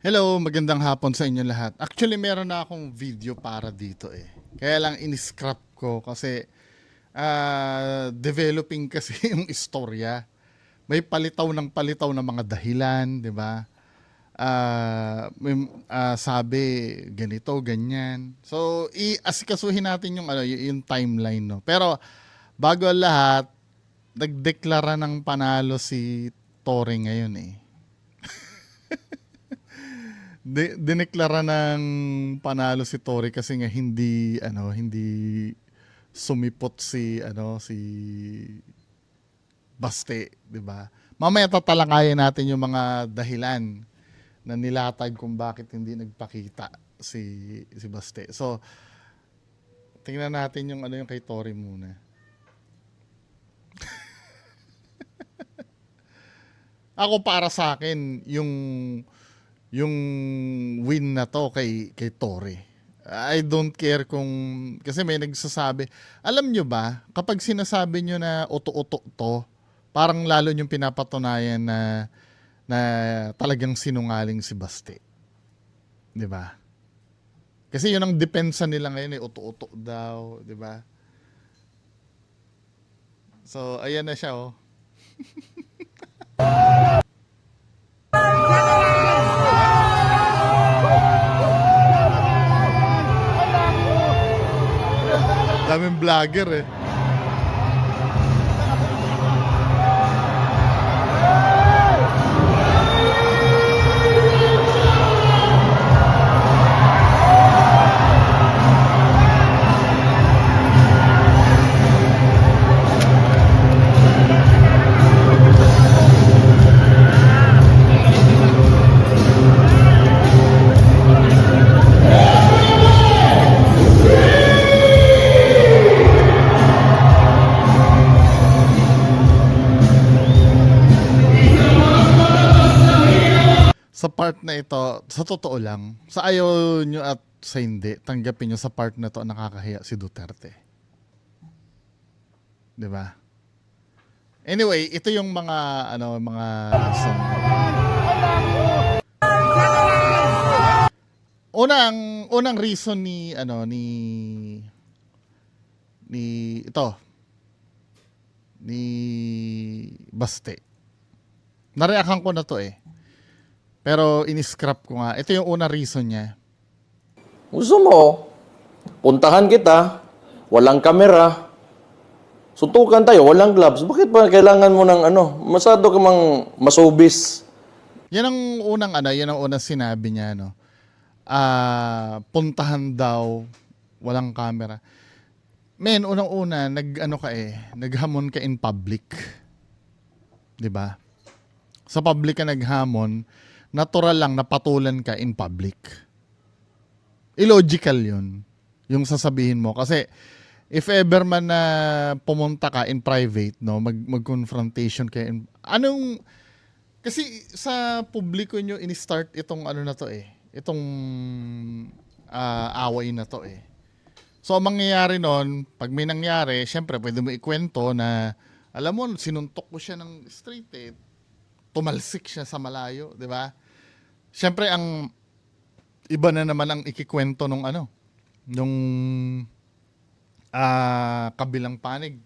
Hello, magandang hapon sa inyo lahat. Actually, meron na akong video para dito eh. Kaya lang in-scrap ko kasi developing kasi yung istorya. May palitaw ng mga dahilan, di ba? Sabi ganito, ganyan. So, i-asikasuhin natin yung yung timeline, no. Pero bago ang lahat, nagdeklara ng panalo si Torre ngayon eh. Dineklara ng panalo si Tory kasi nga hindi sumipot si Baste, 'di ba? Mamaya tatalakayin natin yung mga dahilan na nilatag kung bakit hindi nagpakita si Baste. So, tingnan natin yung kay Tory muna. Ako para sa akin yung win na to kay Torre. I don't care kung kasi may nagsasabi. Alam nyo ba, kapag sinasabi nyo na uto-uto to, parang lalo yung pinapatunayan na talagang sinungaling si Baste. 'Di ba? Kasi yun ang depensa nila ngayon eh, uto-uto daw, 'di ba? So, ayan na siya oh. Daming vlogger eh. Sa part na ito, sa totoo lang, sa ayaw nyo at sa hindi, tanggapin nyo sa part na to nakakahiya si Duterte. 'Di ba? Anyway, ito yung mga reason. Unang reason ni ito ni Baste. Nareakan ko na to eh. Pero in-scrap ko nga. Ito yung unang reason niya. Gusto mo, puntahan kita, walang kamera, suntukan tayo, walang gloves. Bakit pa kailangan mo ng masyado ka mang masubis? Yan ang unang sinabi niya, no. Puntahan daw, walang camera. Men, unang-una, naghamon ka in public. 'Di ba? Sa public ka naghamon, natural lang na patulan ka in public. Illogical 'yun, yung sasabihin mo. Kasi, if ever man na pumunta ka in private, no, mag-confrontation ka kasi sa publiko nyo in-start itong na to eh. Itong away na to eh. So, ang mangyayari nun, pag may nangyari, syempre, pwede mo ikwento na, alam mo, sinuntok ko siya ng straight eh. Tumalsik siya sa malayo, di ba? Syempre, ang iba na naman ang ikikwento nung kabilang panig,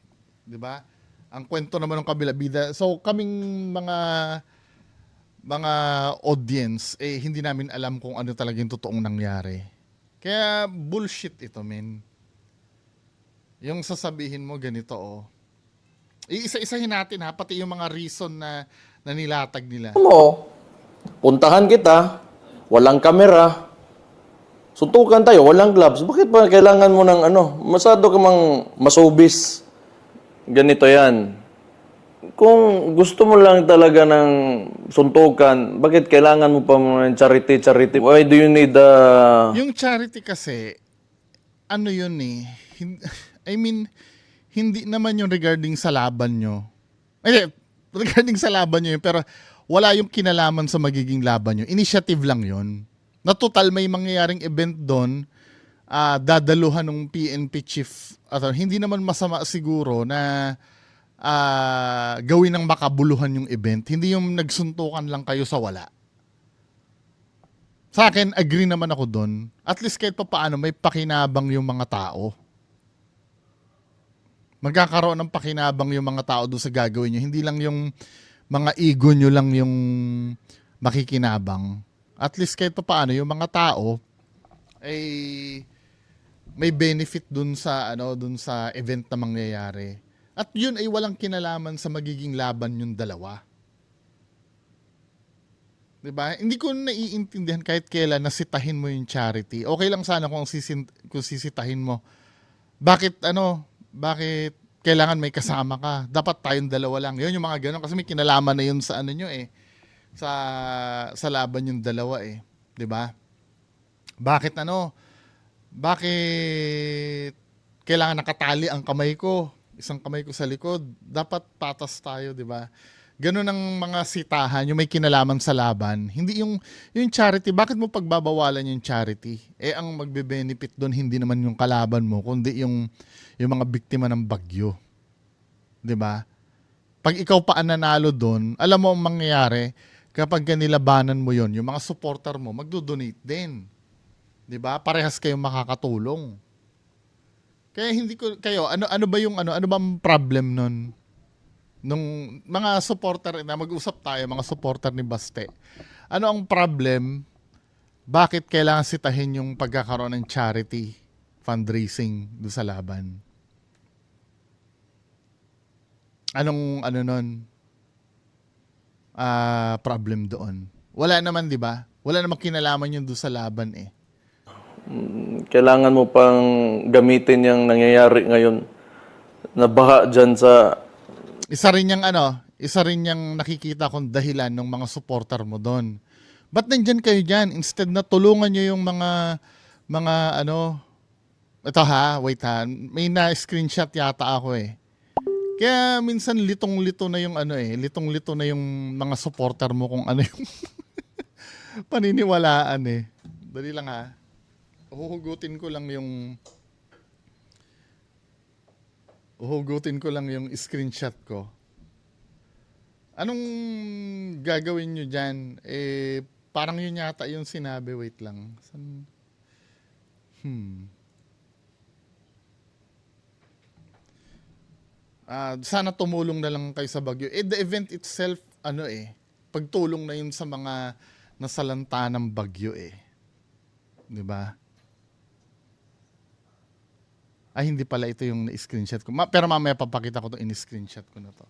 di ba? Ang kwento naman ng kabila bida. So, kaming mga audience, hindi namin alam kung ano talaga yung totoong nangyari. Kaya bullshit ito, men. Yung sasabihin mo ganito, oh. Iisa-isahin natin ha, pati yung mga reason na nilatag nila. Gusto mo, puntahan kita, walang kamera, suntukan tayo, walang gloves. Bakit pa kailangan mo ng masyado ka mang masubis? Ganito yan. Kung gusto mo lang talaga ng suntukan, bakit kailangan mo pa ng charity? Why do you need Yung charity kasi, yun eh. I mean, hindi naman yung regarding sa laban nyo. Regarding sa laban nyo yun, pero wala yung kinalaman sa magiging laban nyo. Initiative lang yun. Na total may mangyayaring event doon, dadaluhan ng PNP chief. Hindi naman masama siguro na gawin ng makabuluhan yung event. Hindi yung nagsuntukan lang kayo sa wala. Sa akin, agree naman ako doon. At least kahit pa paano, may pakinabang yung mga tao. Magkakaroon ng pakinabang yung mga tao doon sa gagawin nyo. Hindi lang yung mga ego nyo lang yung makikinabang. At least kahit pa paano, yung mga tao ay may benefit doon sa doon sa event na mangyayari. At yun ay walang kinalaman sa magiging laban yung dalawa. 'Di ba? Hindi ko naiintindihan kahit kailan na sitahin mo yung charity. Okay lang sana kung kung sisitahin mo. Bakit kailangan may kasama ka? Dapat tayong dalawa lang. Yun yung mga ganun kasi may kinalaman na yun sa nyo eh. Sa laban yung dalawa eh. 'Di ba? Bakit Bakit kailangan nakatali ang kamay ko? Isang kamay ko sa likod. Dapat patas tayo, 'di ba? Ganun ang mga sitahan, yung may kinalaman sa laban. Hindi yung charity, bakit mo pagbabawalan yung charity? Ang magbe-benefit doon hindi naman yung kalaban mo, kundi yung mga biktima ng bagyo. 'Di ba? Pag ikaw pa ang nanalo doon, alam mo ang mangyayari kapag nilabanan mo yon, yung mga supporter mo magdo-donate din. 'Di ba? Parehas kayong makakatulong. Kaya hindi ko kayo ano bang problem nun? Nung mga supporter na mag-usap tayo, mga supporter ni Baste. Ano ang problem? Bakit kailangan sitahin yung pagkakaroon ng charity fundraising do sa laban? Anong nun? Problem doon. Wala naman, 'di ba? Wala namang kinalaman yun do sa laban eh. Kailangan mo pang gamitin yung nangyayari ngayon na baha dyan sa... Isa rin yung nakikita kong dahilan ng mga supporter mo doon. Ba't nandyan kayo dyan? Instead na tulungan nyo yung mga ito wait ha, may na-screenshot yata ako eh. Kaya minsan litong-lito na yung litong-lito na yung mga supporter mo kung ano yung paniniwalaan eh. Dali lang ha. Uhugutin ko lang yung screenshot ko. Anong gagawin nyo dyan? Parang yun yata yung sinabi. Wait lang. Sana tumulong na lang kayo sa bagyo. The event itself, pagtulong na yun sa mga nasalanta ng bagyo eh. 'Di ba? Hindi pala ito yung na-screenshot ko. Pero mamaya papakita ko 'to, in-screenshot ko na 'to.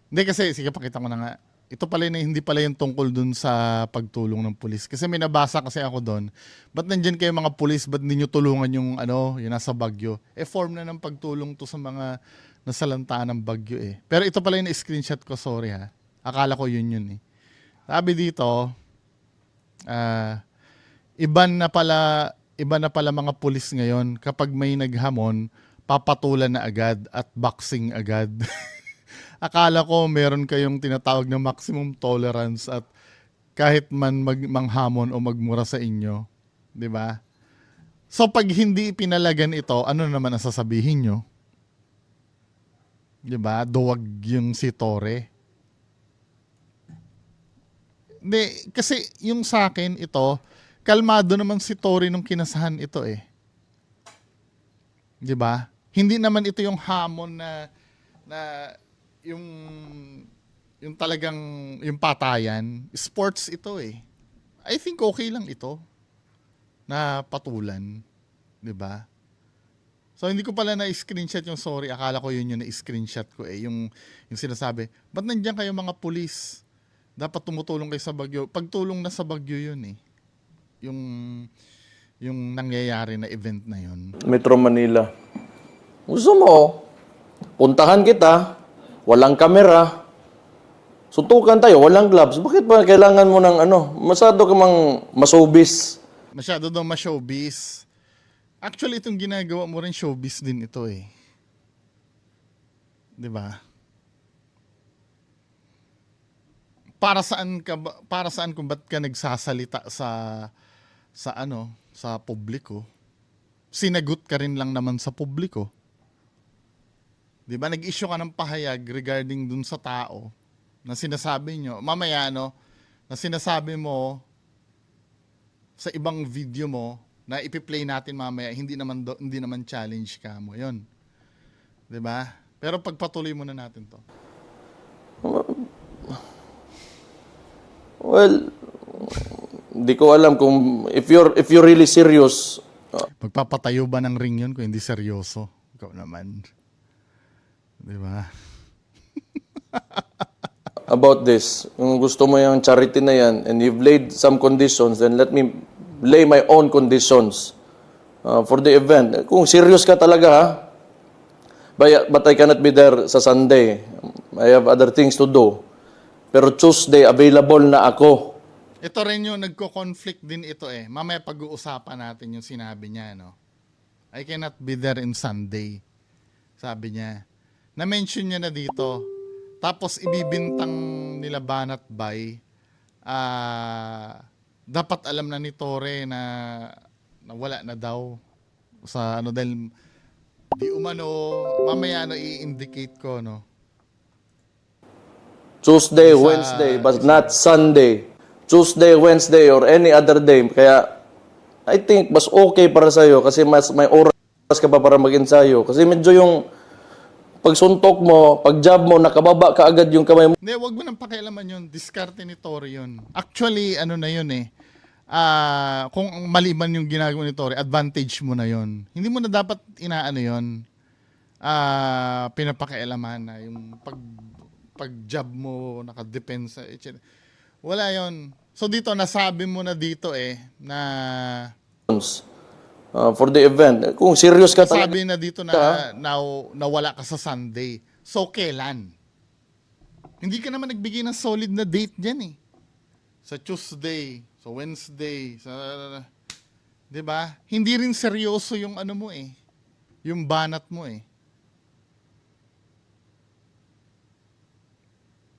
Hindi kasi, sige pakita ko na nga. Ito pala hindi pala yung tungkol dun sa pagtulong ng pulis. Kasi may nabasa kasi ako doon. Ba't nandyan kayo mga pulis? Ba't hindi nyo tulungan yung yung nasa bagyo? Form na ng pagtulong to sa mga nasalanta ng bagyo eh. Pero ito pala yung na-screenshot ko, sorry ha. Akala ko yun eh. Sabi dito, iba na pala mga pulis ngayon kapag may naghamon, papatulan na agad at boxing agad. Akala ko meron kayong tinatawag na maximum tolerance at kahit man manghamon o magmura sa inyo, 'di ba? So pag hindi pinalagan ito, ano naman ang sasabihin nyo? 'Di ba? Duwag yung si Tore. Hindi, kasi yung sa akin ito, kalmado naman si Tore nung kinasahan ito eh. 'Di ba? Hindi naman ito yung hamon na yung talagang yung patayan. Sports ito eh. I think okay lang ito na patulan, 'di ba? So hindi ko pala na-screenshot yung sorry, akala ko yun yung na-screenshot ko eh, yung sinasabi, ba't nandiyan kayo mga pulis? Dapat tumutulong kayo sa bagyo. Pagtulong na sa bagyo yun eh. Yung nangyayari na event na yun. Metro Manila. Gusto mo, puntahan kita, walang kamera, suntukan tayo, walang gloves. Bakit ba kailangan mo ng masyado ka mang masubis? Masyado daw ma-showbiz. Actually, itong ginagawa mo rin showbiz din ito eh. 'Di ba? Para saan kung ba't ka nagsasalita sa publiko? Sinagot ka rin lang naman sa publiko. 'Di ba? Nag-issue ka ng pahayag regarding dun sa tao na sinasabi nyo, mamaya na sinasabi mo sa ibang video mo na ipi-play natin mamaya, hindi naman challenge ka mo 'yon. 'Di ba? Pero pagpatuloy muna natin 'to. Well, hindi ko alam kung if you're really serious Magpapatayo ba ng ring 'yon kung hindi seryoso? Ikaw naman. 'Di ba? about this. Kung gusto mo yung charity na yan and you've laid some conditions, then let me lay my own conditions for the event. Kung serious ka talaga ha, but I cannot be there sa Sunday. I have other things to do. Pero Tuesday, available na ako. Ito rin yung nagko-conflict din ito eh. Mamaya pag-uusapan natin yung sinabi niya, no? I cannot be there in Sunday. Sabi niya. Na-mention niya na dito. Tapos ibibintang nila Banat Bay. Dapat alam na ni Torre na wala na daw. Sa ano dahil di umano, mamaya i-indicate ko, no? Tuesday, Wednesday, but not Sunday. Tuesday, Wednesday, or any other day. Kaya, I think, mas okay para sa'yo kasi mas may oras ka pa para mag-ensayo. Kasi medyo yung pagsuntok mo, pag-job mo, nakababa ka agad yung kamay mo. Hindi, wag mo nang pakialaman yun. Diskarte ni Torre yun. Actually, ano na yun eh. Kung mali man yung ginagawa ni Torre, advantage mo na yun. Hindi mo na dapat inaano yun. Pinapakialaman na yung pag-job mo, nakadepensa, etc. Wala yon. So dito, nasabi mo na dito eh, na For the event. Kung serious ka talaga. sabi na dito na wala ka sa Sunday. So kailan? Hindi ka naman nagbigay ng solid na date dyan eh. Sa Tuesday, sa Wednesday, sa... 'Di ba? Hindi rin seryoso yung ano mo eh. Yung banat mo eh.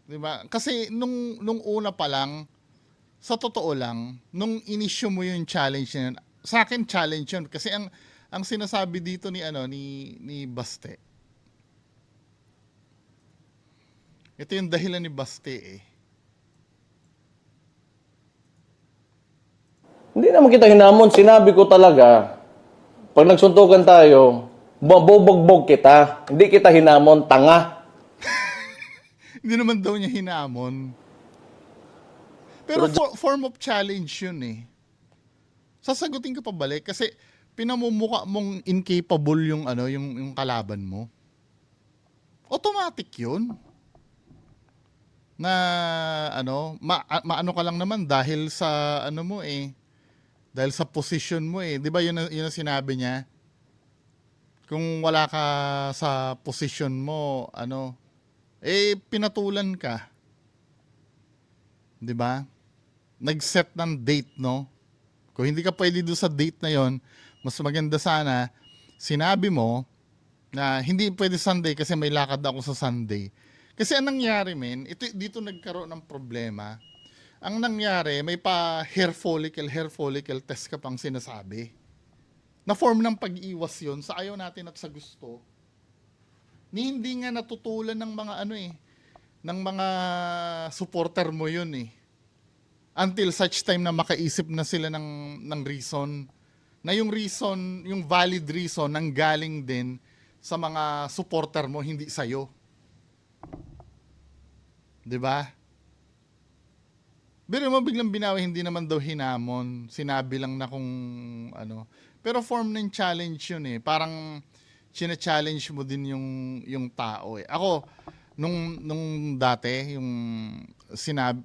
'Di ba? Kasi nung una pa lang, sa totoo lang, nung inisyu mo yung challenge na yun, sa akin challenge yun kasi ang sinasabi dito ni Baste. Ito yung dahilan ni Baste eh. Hindi naman kita hinamon. Sinabi ko talaga, pag nagsuntukan tayo, mabubugbog kita. Hindi kita hinamon, tanga. Hindi naman daw niya hinamon. Pero form of challenge yun eh. Sasagutin ka pa balik kasi pinamumuka mong incapable yung yung kalaban mo. Automatic yun. Na maano ka lang naman dahil sa mo eh. Dahil sa position mo eh. 'Di ba yun ang sinabi niya? Kung wala ka sa position mo, pinatulan ka. 'Di ba? Nag-set ng date, no? Kung hindi ka pwede doon sa date na 'yon, mas maganda sana sinabi mo na hindi pwede Sunday kasi may lakad ako sa Sunday. Kasi anong nangyari, men, dito nagkaroon ng problema. Ang nangyari, may pa hair follicle test ka pang sinasabi. Na form ng pag-iwas 'yon sa ayaw natin at sa gusto. Hindi nga natutulan ng mga ng mga supporter mo 'yun eh. Until such time na makaisip na sila ng reason, na yung reason, yung valid reason nanggaling din sa mga supporter mo, hindi sa'yo. 'Di ba? Pero mo biglang binawi, hindi naman daw hinamon. Sinabi lang na kung Pero form ng challenge yun eh. Parang china-challenge mo din yung tao eh. Ako, nung dati, yung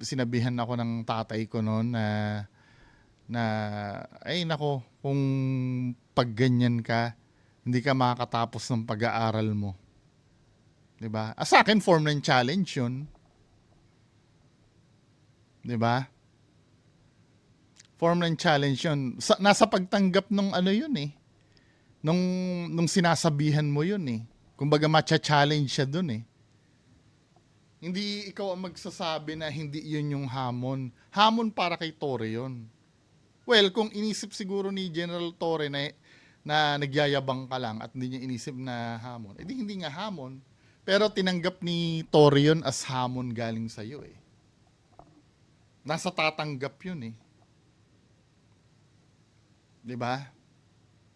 sinabihan ako ng tatay ko noon na ay nako, kung pag ganyan ka, hindi ka makakatapos ng pag-aaral mo. 'Di ba? Sa akin form ng challenge 'yun. 'Di ba? Form ng challenge 'yun. Nasa pagtanggap nung 'yun eh. Nung sinasabihan mo 'yun eh. Kumbaga matcha-challenge siya dun eh. Hindi ikaw ang magsasabi na hindi yun yung hamon. Hamon para kay Torre yun. Well, kung inisip siguro ni General Torre na nagyayabang ka lang at hindi niya inisip na hamon, edi hindi nga hamon. Pero tinanggap ni Torre yun as hamon galing sa'yo eh. Nasa tatanggap yun eh. 'Di ba?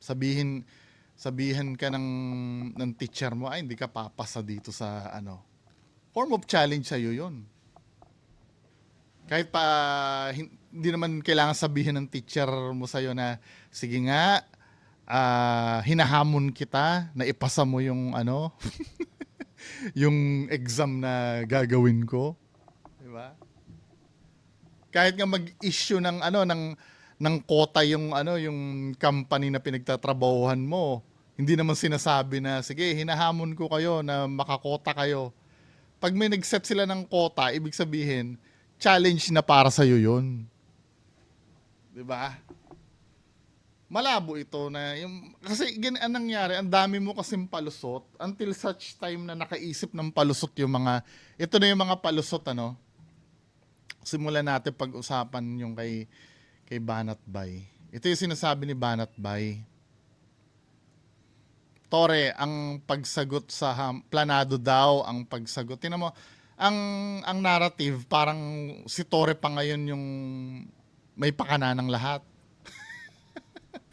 Sabihin sabihan ka ng teacher mo, ay hindi ka papasa dito sa ano. Form of challenge sa 'yun. Kahit pa hindi naman kailangan sabihin ng teacher mo sa'yo na, sige nga, hinahamon kita na ipasa mo yung ano, yung exam na gagawin ko, 'di ba? Kahit nga mag-issue ng ano ng quota yung ano yung company na pinagtatrabahuhan mo, hindi naman sinasabi na sige, hinahamon ko kayo na makakota kayo. Pag may nag-set sila ng quota, ibig sabihin challenge na para sa iyo 'yun. 'Di ba? Malabo ito na yung kasi ang nangyari, ang dami mo kasing palusot until such time na nakaisip ng palusot yung mga ito na yung mga palusot ano. Simulan natin pag-usapan yung kay Banat Bay. Ito yung sinasabi ni Banat Bay. Tore, ang pagsagot sa planado daw ang pagsagot. Tingnan mo, ang narrative parang si Tore pa ngayon yung may pakana ng lahat.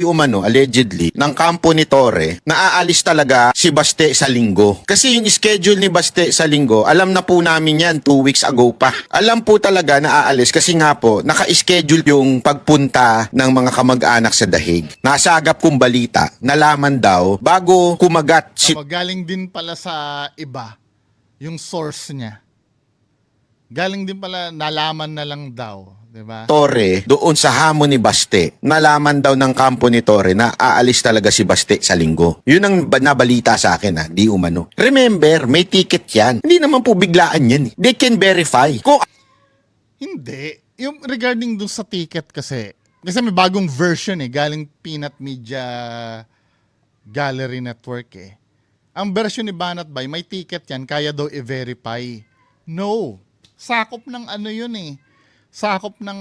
Umano, allegedly, ng kampo ni Torre, naaalis talaga si Baste sa linggo. Kasi yung schedule ni Baste sa linggo, alam na po namin yan 2 weeks ago pa. Alam po talaga na aalis kasi nga po, naka-schedule yung pagpunta ng mga kamag-anak sa Dahig. Nasagap kong balita, nalaman daw, bago kumagat si Galing din pala sa iba yung source niya. Galing din pala, nalaman na lang daw, 'di ba? Torre doon sa hamon ni Baste. Nalaman daw ng kampo ni Torre na aalis talaga si Baste sa linggo. Yun ang nabalita sa akin di umano. Remember, may ticket yan. Hindi naman po biglaan yan. They can verify. Kung Hindi. Yung regarding dun sa ticket kasi may bagong version galing Peanut Media Gallery Network Ang version ni Banat Bay, may ticket yan, kaya daw i-verify. No. Sakop ng ano yun Sakop ng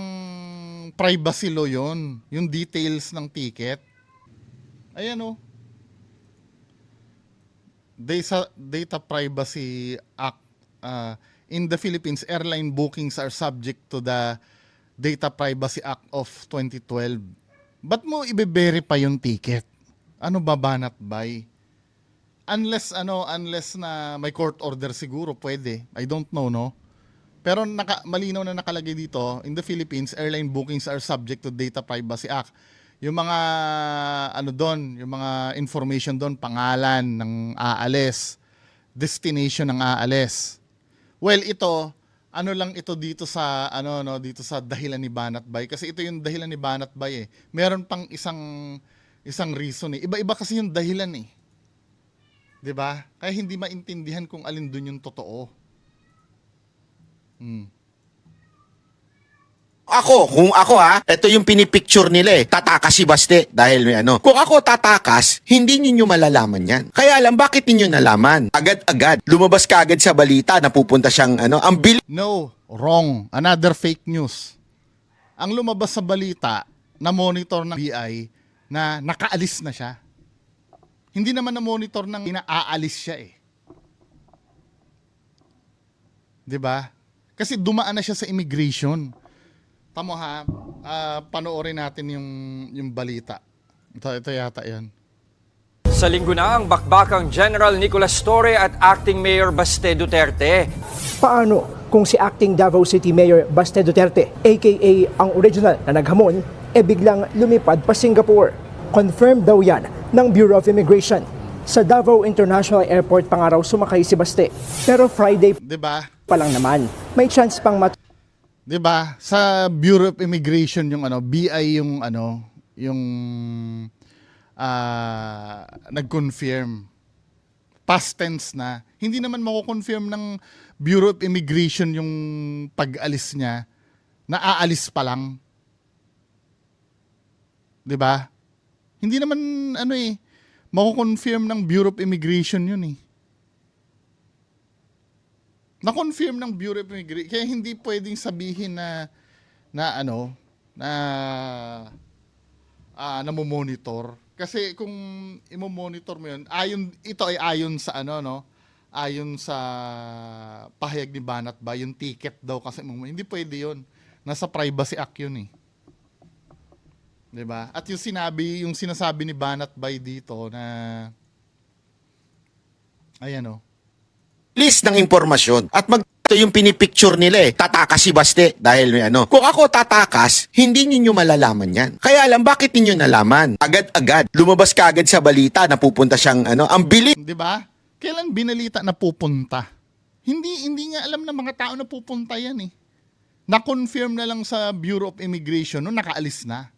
privacy law yun. Yung details ng ticket. Ayan Data Privacy Act. In the Philippines, airline bookings are subject to the Data Privacy Act of 2012. Ba't mo i-verify yung ticket? Ano ba Banat Bay? Unless na may court order siguro, pwede. I don't know, no? Pero malinaw na nakalagay dito, in the Philippines, airline bookings are subject to Data Privacy Act. Yung mga yung mga information doon, pangalan ng aalis, destination ng aalis. Well, ito, lang ito dito sa dito sa dahilan ni Banat Bay kasi ito yung dahilan ni Banat Bay Meron pang isang reason Iba-iba kasi yung dahilan 'Di ba? Kaya hindi maintindihan kung alin doon yung totoo. kung ako ito yung pinipicture nila tatakas si Baste dahil may ano. Kung ako tatakas, hindi ninyo malalaman yan. Kaya alam, bakit ninyo nalaman? Agad-agad, lumabas ka agad sa balita na pupunta siyang ang bilis. No, wrong. Another fake news. Ang lumabas sa balita na monitor ng BI na nakaalis na siya. Hindi naman na monitor ng inaaalis siya 'Di ba? Kasi dumaan na siya sa immigration. Tamo panoorin natin yung balita. Ito yata 'yan. Sa linggo na ang bakbakang General Nicolas Torre at Acting Mayor Baste Duterte. Paano kung si Acting Davao City Mayor Baste Duterte, aka ang original na naghamon, biglang lumipad pa Singapore? Confirmed daw yan ng Bureau of Immigration. Sa Davao International Airport pa nga raw sumakay si Baste. Pero Friday 'Di ba? pa lang naman, may chance pang 'Di ba? Sa Bureau of Immigration yung BI yung nag-confirm. Past tense na. Hindi naman mako-confirm ng Bureau of Immigration yung pag-alis niya. Naaalis pa lang. 'Di ba? Hindi naman mako-confirm ng Bureau of Immigration yun Na-confirm ng Bureau of Immigration. Kaya hindi pwedeng sabihin na namomonitor. Kasi kung imo-monitor mo yun, ito ay ayon sa ayon sa pahayag ni Banat Bay, yung ticket daw kasi hindi pwede yun. Nasa Privacy Act yun 'Di ba? At yung sinasabi ni Banat Bay dito na ayan oh. list ng impormasyon at ito yung pinipicture nila eh. Tatakas si Baste dahil may ano. Kung ako tatakas, hindi ninyo malalaman yan. Kaya alam, bakit ninyo nalaman? Agad-agad. Lumabas ka agad sa balita na pupunta siyang ano. Ang bilis 'Di ba? Kailan binalita na pupunta? Hindi nga alam ng mga tao na pupunta yan eh. Na-confirm na lang sa Bureau of Immigration no nakaalis na.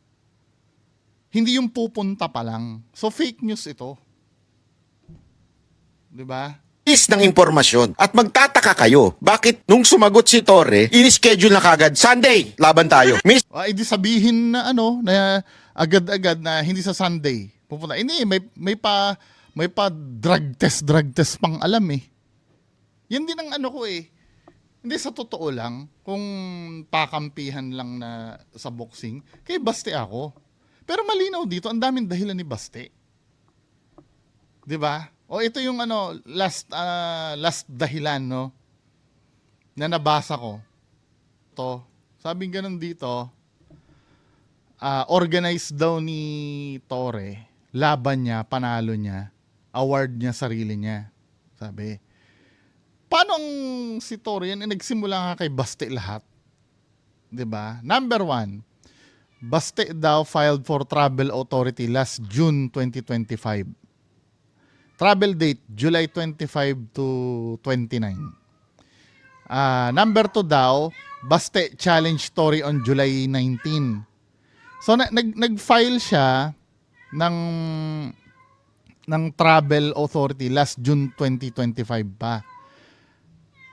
Hindi yung pupunta pa lang. So fake news ito. 'Di ba? ng impormasyon. At magtataka kayo, bakit nung sumagot si Torre, in-schedule na kagad, Sunday, laban tayo. Miss, Ay di sabihin na ano na agad-agad na hindi sa Sunday pupunta. Hindi may pa drug test pang alam eh. Yan din ang ano ko eh. Hindi sa totoo lang kung pakampihan lang na sa boxing, kay Baste ako. Pero malinaw dito, ang daming dahilan ni Baste. 'Di ba? O ito yung ano last dahilan no na nabasa ko. To, sabing ganun dito, organized daw ni Torre, laban niya, panalo niya, award niya sarili niya. Sabi. Paano ang si Torre yan nagsimula nga kay Baste lahat? 'Di ba? Number 1, Baste daw filed for Travel Authority last June 2025. Travel date, July 25 to 29. Number 2 daw, Baste challenge Tory on July 19. So nag-file siya ng Travel Authority last June 2025 pa.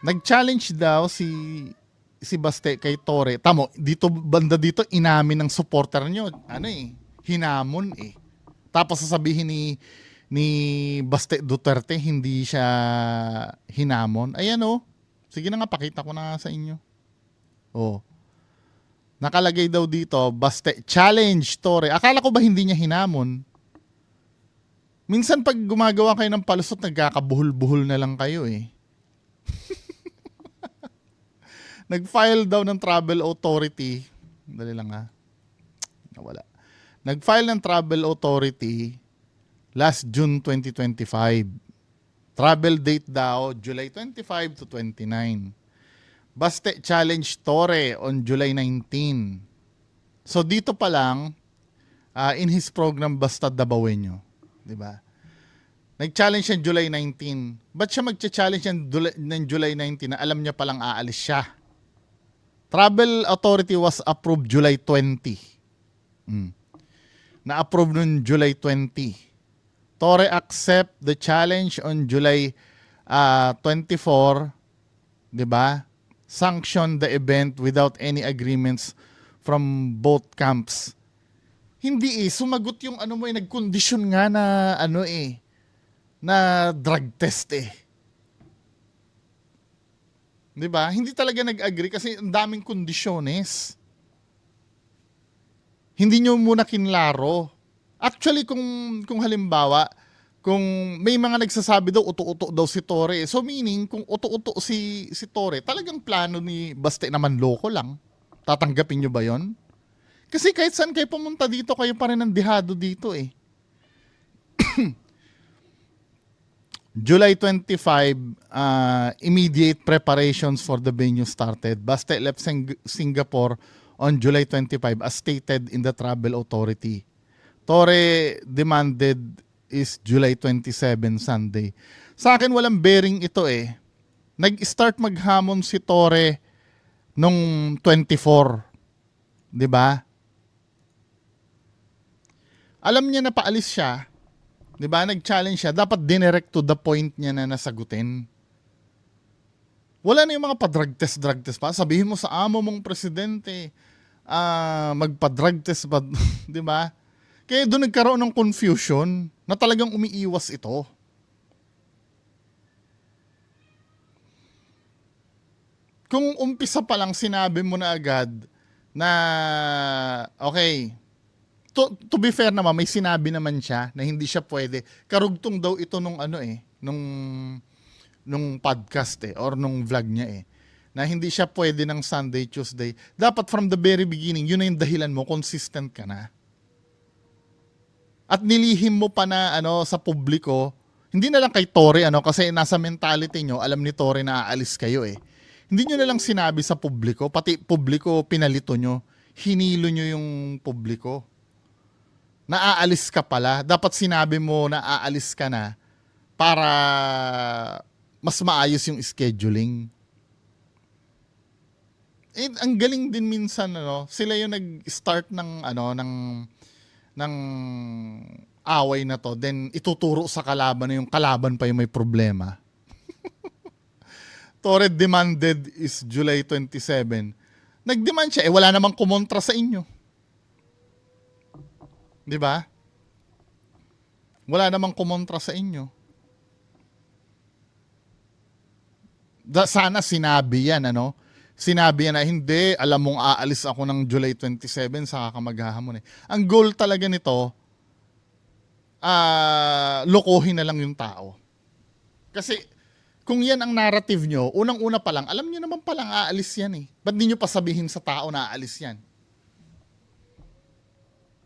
Nag-challenge daw si Baste kay Torre. Tamo, banda dito inamin ng supporter niyo. Ano eh, hinamon eh. Tapos sasabihin ni Baste Duterte hindi siya hinamon. Ayan oh. Sige na nga, pakita ko na nga sa inyo. Oh. Nakalagay daw dito, Baste challenge Torre. Akala ko ba hindi niya hinamon? Minsan pag gumagawa kayo ng palusot, nagkakabuhol-buhol na lang kayo eh. Nag-file daw ng Travel Authority. Dali lang ha. Nawala. Nag-file ng Travel Authority last June 2025. Travel date daw, July 25 to 29. Baste challenge Torre on July 19. So dito pa lang, in his program Basta Dabawenyo. Diba? Nag-challenge siya July 19. Ba't siya mag-challenge ng July 19 na alam niya palang aalis siya? Travel Authority was approved July 20. Na-approve noon July 20. Torre accept the challenge on July 24, 'di ba? Sanction the event without any agreements from both camps. Hindi eh, sumagot yung ano mo eh, nagkondisyon nga na ano eh, na drug test eh. 'Di ba? Hindi talaga nag-agree kasi ang daming kondisyones. Hindi nyo muna kinlaro. Actually, kung halimbawa, kung may mga nagsasabi daw, uto-uto daw si Torre. So meaning, kung uto-uto si Torre, talagang plano ni Baste naman loko lang. Tatanggapin nyo ba yon? Kasi kahit saan kayo pumunta dito, kayo pa rin ang dihado dito eh. July 25, immediate preparations for the venue started. Baste left Singapore on July 25 as stated in the Travel Authority. Torre demanded is July 27, Sunday. Sa akin walang bearing ito eh. Nag-start maghamon si Torre nung 24. 'Di ba? Alam niya na paalis siya. 'Di ba? Nag-challenge siya. Dapat dinirect to the point niya na nasagutin. Wala na yung mga pa-drug test pa. Sabihin mo sa amo mong presidente, magpa-drug test pa, 'di ba? Kaya doon nagkaroon ng confusion na talagang umiiwas ito. Kung umpisa pa lang sinabi mo na agad na okay, to be fair naman, may sinabi naman siya na hindi siya pwede. Karugtong daw ito nung ano eh, nung podcast eh, or nung vlog niya eh, na hindi siya pwede ng Sunday, Tuesday. Dapat from the very beginning, yun na yung dahilan mo, consistent ka na. At nilihim mo pa na ano sa publiko, hindi na lang kay Tory ano kasi nasa mentality nyo, alam ni Tory na aalis kayo eh. Hindi nyo na lang sinabi sa publiko, pati publiko pinalito nyo, hinilo nyo yung publiko. Naaalis ka pala, dapat sinabi mo na aalis ka na para mas maayos yung scheduling. Eh, ang galing din minsan ano, sila yung nag-start ng ano ng away na to, then ituturo sa kalaban na yung kalaban pa yung may problema. Torre demanded is July 27. Nag-demand siya, wala namang kumontra sa inyo. Di ba? Wala namang kumontra sa inyo. Sana sinabi yan, ano? Sinabi yan na, hindi, alam mong aalis ako ng July 27, saka ka maghahamon eh. Ang goal talaga nito, lokohin na lang yung tao. Kasi, kung yan ang narrative nyo, unang-una pa lang, alam nyo naman palang aalis yan eh. Ba't di nyo pa sabihin sa tao na aalis yan?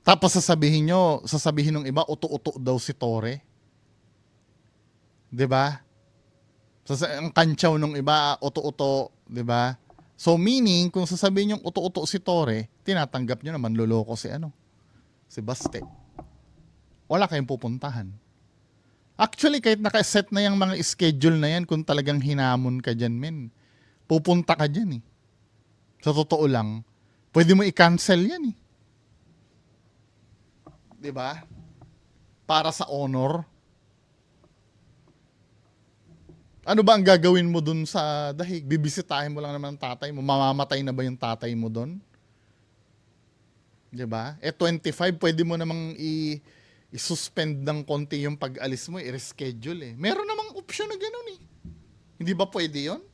Tapos sasabihin ng iba, uto-uto daw si Torre. 'Di ba? Ang kantsaw ng iba, uto-uto, 'di ba? So meaning, kung sasabihin yung uto-uto si Torre, tinatanggap nyo naman loloko si Baste. Wala kayong pupuntahan. Actually, kahit nakaset na yung mga schedule na yan, kung talagang hinamon ka dyan, men, pupunta ka dyan eh. Sa totoo lang, pwede mo i-cancel yan eh. 'Di ba? Para sa honor. Ano ba ang gagawin mo dun sa dahig? Bibisitahin mo lang naman ang tatay mo. Mamamatay na ba yung tatay mo dun? 'Di ba? 25, pwede mo namang i-suspend ng konti yung pag-alis mo, i-reschedule eh. Meron namang option na gano'n eh. Hindi ba pwede 'yon?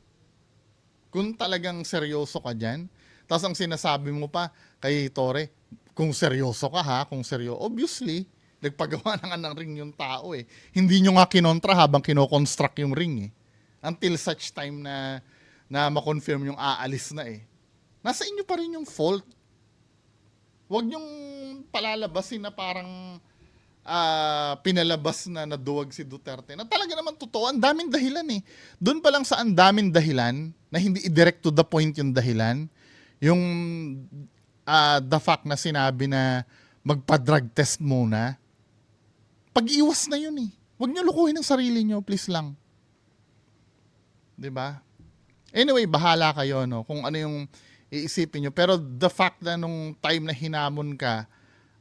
Kung talagang seryoso ka dyan, tapos ang sinasabi mo pa kay Torre, kung seryoso ka ha, obviously, nagpagawa na nga ng ring yung tao eh. Hindi nyo nga kinontra habang kinoconstruct yung ring eh. Until such time na ma-confirm yung aalis na eh. Nasa inyo pa rin yung fault. Huwag nyong palalabasin na parang pinalabas na naduwag si Duterte. Na talaga naman totoo, ang daming dahilan eh. Doon pa lang sa ang daming dahilan, na hindi i-direct to the point yung dahilan, yung the fact na sinabi na magpa-drug test muna, pag-iwas na yun eh. Huwag nyo lukuhin ang sarili nyo, please lang. 'Di ba? Anyway, bahala kayo no kung ano yung iisipin nyo. Pero the fact na nung time na hinamon ka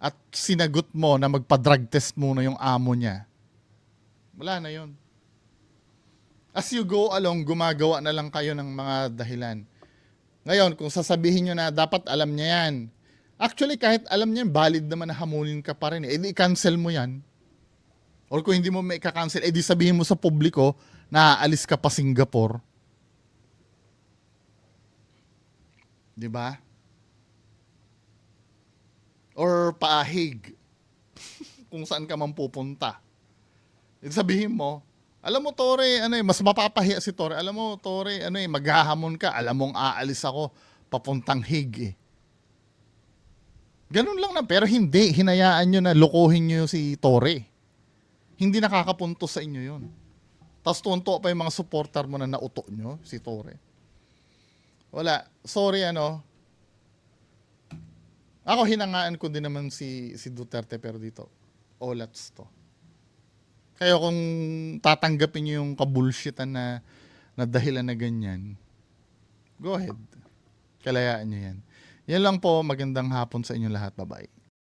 at sinagot mo na magpa-drug test muna yung amo niya, wala na yun. As you go along, gumagawa na lang kayo ng mga dahilan. Ngayon, kung sasabihin nyo na dapat alam niya yan, actually kahit alam niya, valid naman na hamulin ka pa rin. Eh di cancel mo yan. Or kung hindi mo may ka-cancel, eh di sabihin mo sa publiko na aalis ka pa Singapore. 'Di ba? Or paahig. Kung saan ka man pupunta. Eh sabihin mo, alam mo Torre, mas mapapahiya si Torre. Alam mo Torre, maghahamon ka, alam mong aalis ako papuntang Hague eh. Ganun lang na, pero hindi, hinayaan nyo na lokohin nyo si Torre. Hindi nakakapunto sa inyo yun. Tapos tuwan-tuwa pa yung mga supporter mo na nauto nyo, si Torre. Wala. Sorry, Ako hinangaan ko din naman si Duterte, pero dito, olats to. Kaya kung tatanggapin nyo yung kabulshitan na dahilan na ganyan, go ahead. Kalayaan nyo yan. Yan lang po, magandang hapon sa inyo lahat. Bye-bye.